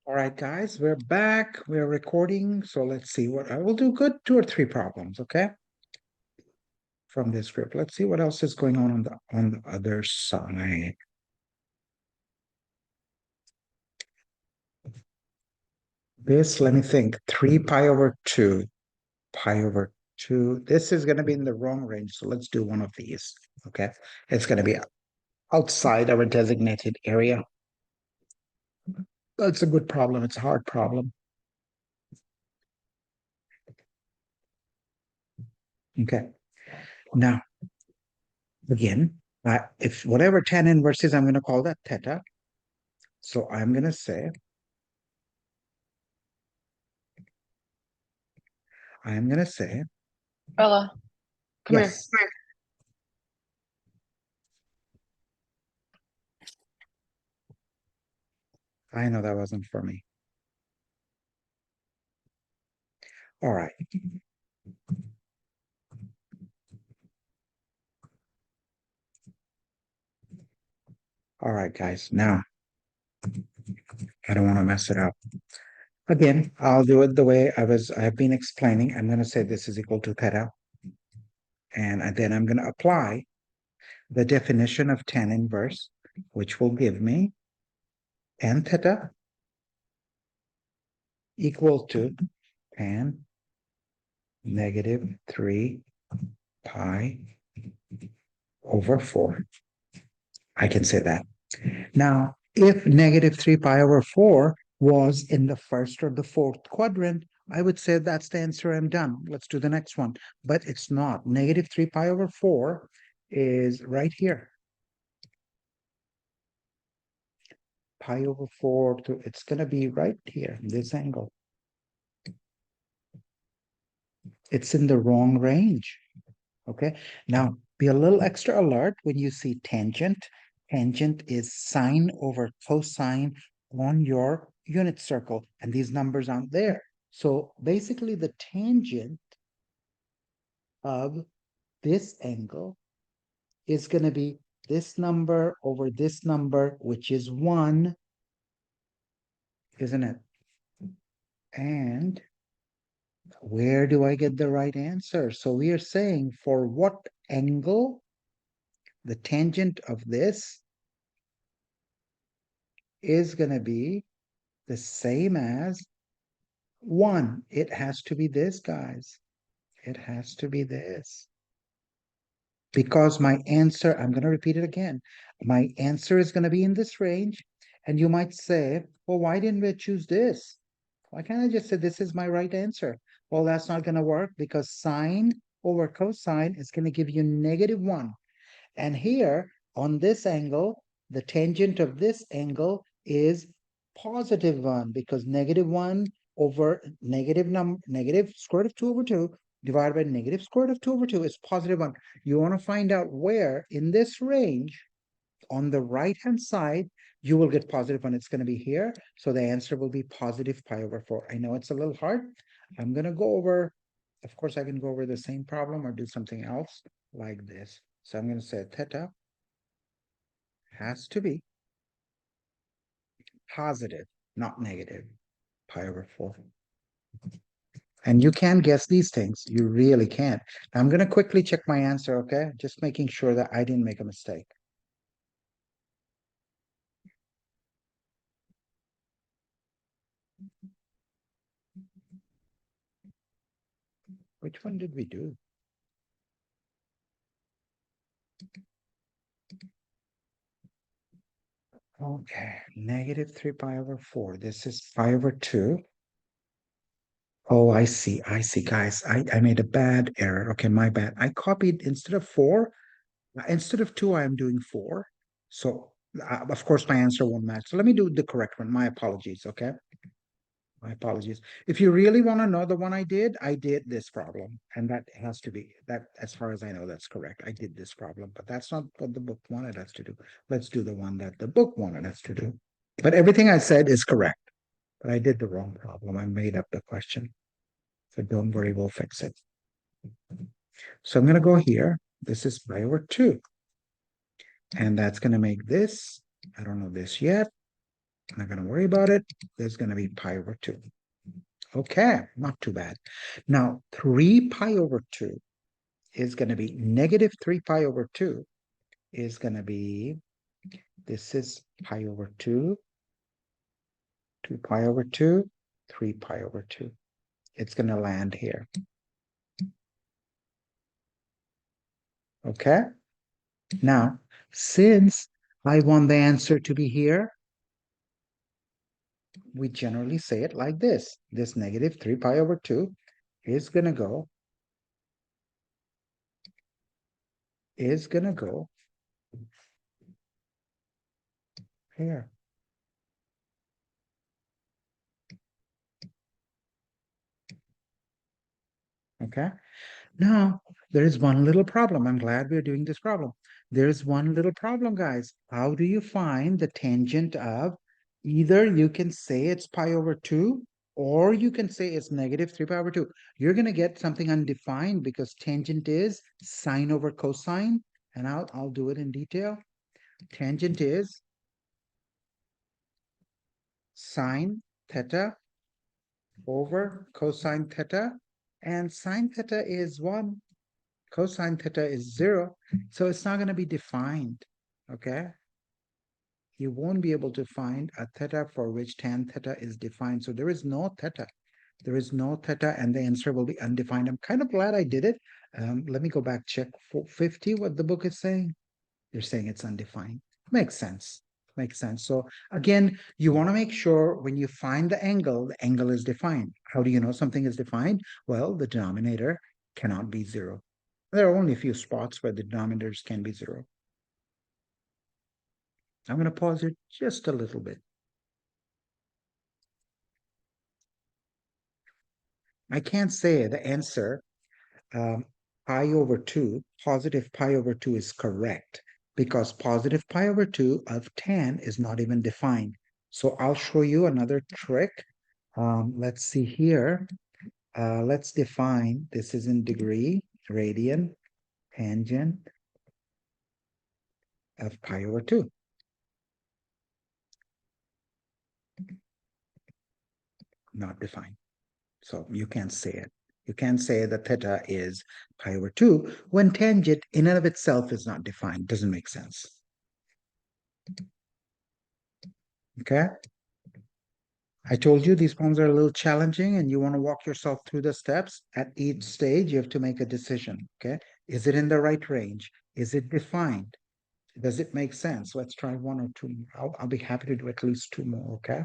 All right, guys, we're back. We're recording. So let's see what I will do. Good 2 or 3 problems, okay? From this script. Let's see what else is going on the other side. This, let me think. 3 pi over 2. Pi over 2. This is going to be in the wrong range. So let's do one of these. Okay. It's going to be outside our designated area. That's a good problem. It's a hard problem. Okay. Now, again, if whatever tan inverse is, I'm going to call that theta. So I'm going to say, Bella, come here. yes. I know that wasn't for me. All right. All right, guys. Now, I don't want to mess it up. Again, I'll do it the way I've been explaining. I'm going to say this is equal to theta. And then I'm going to apply the definition of tan inverse, which will give me tan theta equal to tan negative 3 pi over 4. I can say that. Now, if negative 3 pi over 4 was in the first or the fourth quadrant, I would say that's the answer. I'm done. Let's do the next one. But it's not. Negative 3 pi over 4 is right here. Pi over 4, it's going to be right here, this angle. It's in the wrong range. Okay. Now, be a little extra alert when you see tangent. Tangent is sine over cosine on your unit circle, and these numbers aren't there. So basically, the tangent of this angle is going to be this number over this number, which is 1, isn't it? And where do I get the right answer? So we are saying for what angle the tangent of this is going to be the same as 1. It has to be this, guys. It has to be this. Because my answer, I'm going to repeat it again. My answer is going to be in this range. And you might say, well, why didn't we choose this? Why can't I just say this is my right answer? Well, that's not going to work because sine over cosine is going to give you -1. And here on this angle, the tangent of this angle is +1 because -1 over negative square root of 2 over 2 divided by negative square root of 2 over 2 is +1. You want to find out where in this range on the right-hand side, you will get +1. It's going to be here. So the answer will be positive pi over 4. I know it's a little hard. I'm going to go over, of course, I can go over the same problem or do something else like this. So I'm going to say theta has to be positive, not negative, pi over 4. And you can guess these things. You really can. Now I'm going to quickly check my answer, okay? Just making sure that I didn't make a mistake. Which one did we do? Okay, -3 pi over 4. This is pi over 2. Oh, I see, guys. I made a bad error. Okay, my bad. I copied instead of 4, instead of 2, I am doing 4. So, of course, my answer won't match. So let me do the correct one. My apologies, okay? My apologies. If you really want to know the one I did this problem. And that has to be, that as far as I know, that's correct. I did this problem, but that's not what the book wanted us to do. Let's do the one that the book wanted us to do. But everything I said is correct. But I did the wrong problem. I made up the question. So don't worry, we'll fix it. So I'm going to go here. This is pi over 2. And that's going to make this, I don't know this yet. Not going to worry about it. There's going to be pi over 2. Okay, not too bad. Now, 3 pi over 2 is going to be negative 3 pi over 2 is going to be, this is pi over 2, 2 pi over 2, 3 pi over 2. It's going to land here. Okay? Now, since I want the answer to be here, we generally say it like this. This negative 3 pi over 2 is going to go here. Okay? Now, there is one little problem. I'm glad we're doing this problem. There is one little problem, guys. How do you find the tangent of, either you can say it's pi over 2, or you can say it's negative 3 pi over 2. You're going to get something undefined because tangent is sine over cosine. And I'll do it in detail. Tangent is sine theta over cosine theta. And sine theta is 1. Cosine theta is 0, so it's not going to be defined, okay? You won't be able to find a theta for which tan theta is defined. So there is no theta. There is no theta, and the answer will be undefined. I'm kind of glad I did it. Let me go back, check 50, what the book is saying. They're saying it's undefined. Makes sense. Makes sense. So again, you want to make sure when you find the angle is defined. How do you know something is defined? Well, the denominator cannot be 0. There are only a few spots where the denominators can be 0. I'm going to pause it just a little bit. I can't say the answer pi over 2, positive pi over 2 is correct because positive pi over 2 of tan is not even defined. So I'll show you another trick. Let's see here. Let's define, this is in degree, radian, tangent of pi over 2. Not defined. So you can't say it. You can't say that theta is pi over 2 when tangent in and of itself is not defined. Doesn't make sense. Okay? I told you these problems are a little challenging and you want to walk yourself through the steps. At each stage, you have to make a decision. Okay? Is it in the right range? Is it defined? Does it make sense? Let's try 1 or 2 more. I'll be happy to do at least 2 more. Okay?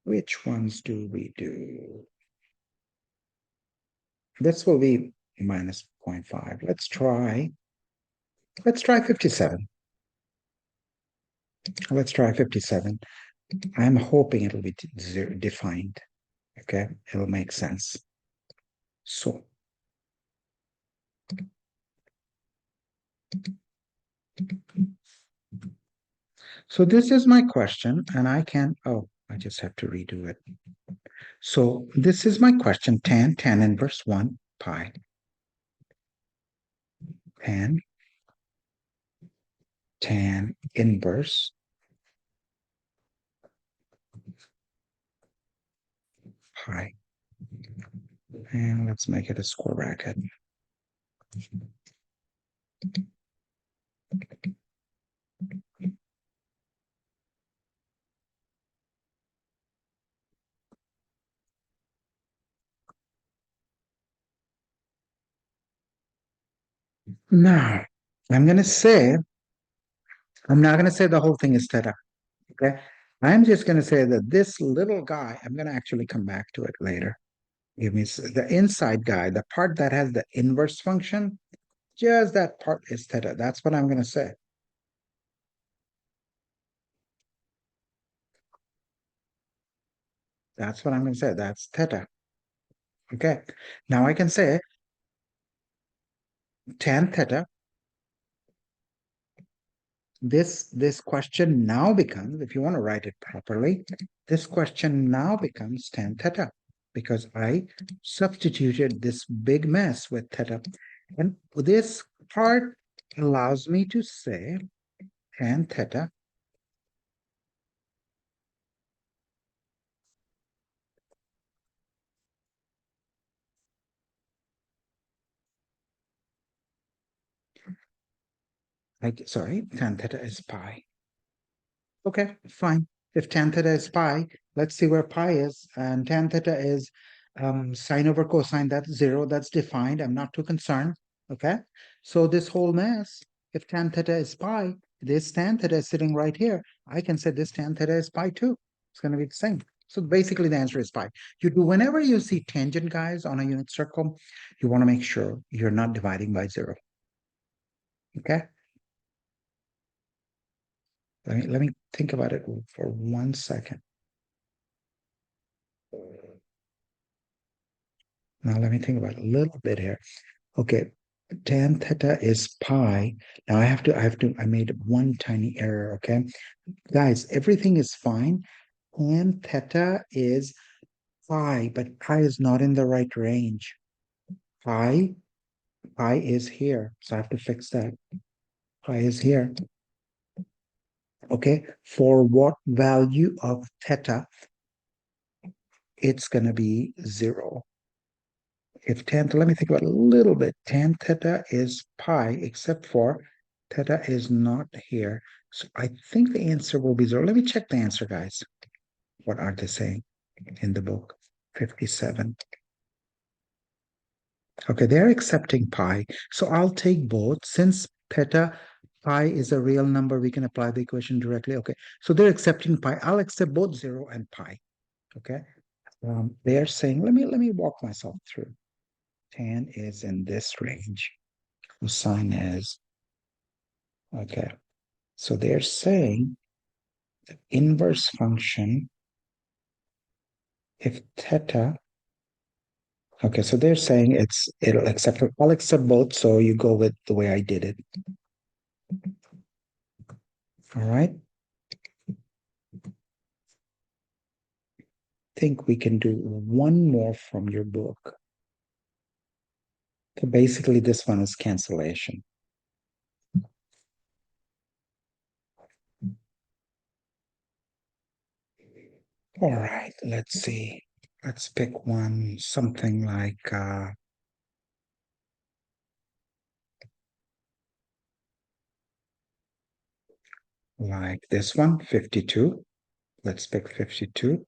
Which ones do we do? This will be minus 0.5. Let's try 57. Let's try 57. I'm hoping it'll be defined. Okay, it'll make sense. So this is my question, and I just have to redo it. So this is my question, tan inverse 1 pi. And tan inverse pi. And let's make it a square bracket. Now, I'm not going to say the whole thing is theta. Okay. I'm just going to say that this little guy, I'm going to actually come back to it later. Give me the inside guy, the part that has the inverse function, just that part is theta. That's what I'm going to say. That's what I'm going to say. That's theta. Okay. Now I can say tan theta. This question now becomes, if you want to write it properly, this question now becomes tan theta because I substituted this big mess with theta. And this part allows me to say tan theta sorry, tan theta is pi. Okay, fine. If tan theta is pi, let's see where pi is. And tan theta is sine over cosine. That's 0. That's defined. I'm not too concerned. Okay. So this whole mess, if tan theta is pi, this tan theta is sitting right here. I can say this tan theta is pi too. It's going to be the same. So basically the answer is pi. You do whenever you see tangent, guys, on a unit circle, you want to make sure you're not dividing by 0. Okay. Let me think about it for 1 second. Now let me think about it a little bit here. Okay, tan theta is pi. Now I made one tiny error, okay? Guys, everything is fine. Tan theta is pi, but pi is not in the right range. Pi is here, so I have to fix that. Pi is here. Okay, for what value of theta? It's gonna be 0. If tan, let me think about it a little bit. Tan theta is pi, except for theta is not here. So I think the answer will be 0. Let me check the answer, guys. What are they saying in the book? 57. Okay, they're accepting pi. So I'll take both. Since theta pi is a real number, we can apply the equation directly. Okay, so they're accepting pi. I'll accept both 0 and pi. Okay. They're saying, let me walk myself through. Tan is in this range. Cosine is, okay. So they're saying the inverse function, if theta, okay, so they're saying I'll accept both, so you go with the way I did it. All right. Think we can do one more from your book. So basically this one is cancellation. All right, let's see. Let's pick one, something like this one, 52. Let's pick 52.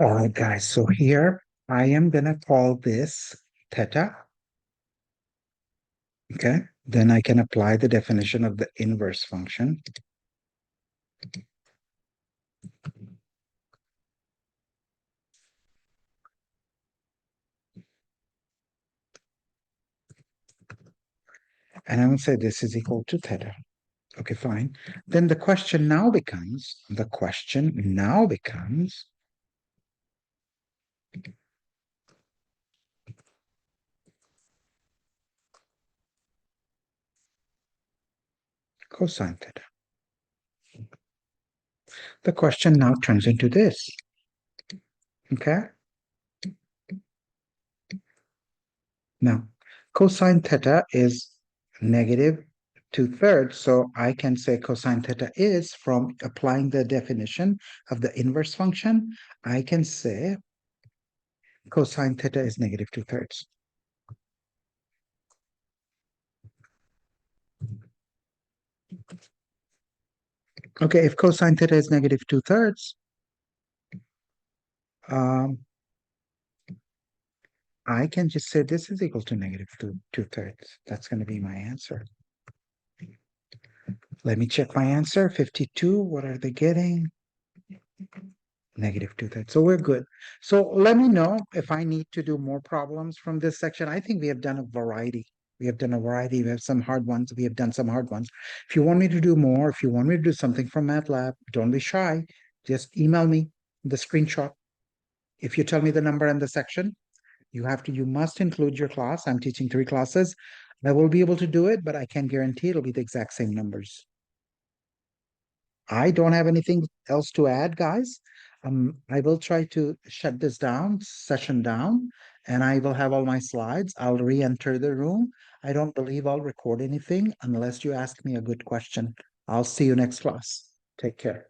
All right, guys. So here I am going to call this theta. Okay. Then I can apply the definition of the inverse function. And I will say this is equal to theta. Okay, fine. Then the question now becomes cosine theta. The question now turns into this. Okay. Now, cosine theta is negative 2/3. So I can say cosine theta is, from applying the definition of the inverse function, I can say cosine theta is negative 2/3. Okay, if cosine theta is negative 2/3, I can just say this is equal to negative 2/3. That's going to be my answer. Let me check my answer. 52. What are they getting? Negative 2/3. So we're good. So let me know if I need to do more problems from this section. I think we have done a variety We have done a variety. We have some hard ones. We have done some hard ones. If you want me to do more, if you want me to do something from MATLAB, don't be shy. Just email me the screenshot. If you tell me the number and the section, you must include your class. I'm teaching 3 classes. I will be able to do it, but I can't guarantee it'll be the exact same numbers. I don't have anything else to add, guys. I will try to shut this session down, and I will have all my slides. I'll re-enter the room. I don't believe I'll record anything unless you ask me a good question. I'll see you next class. Take care.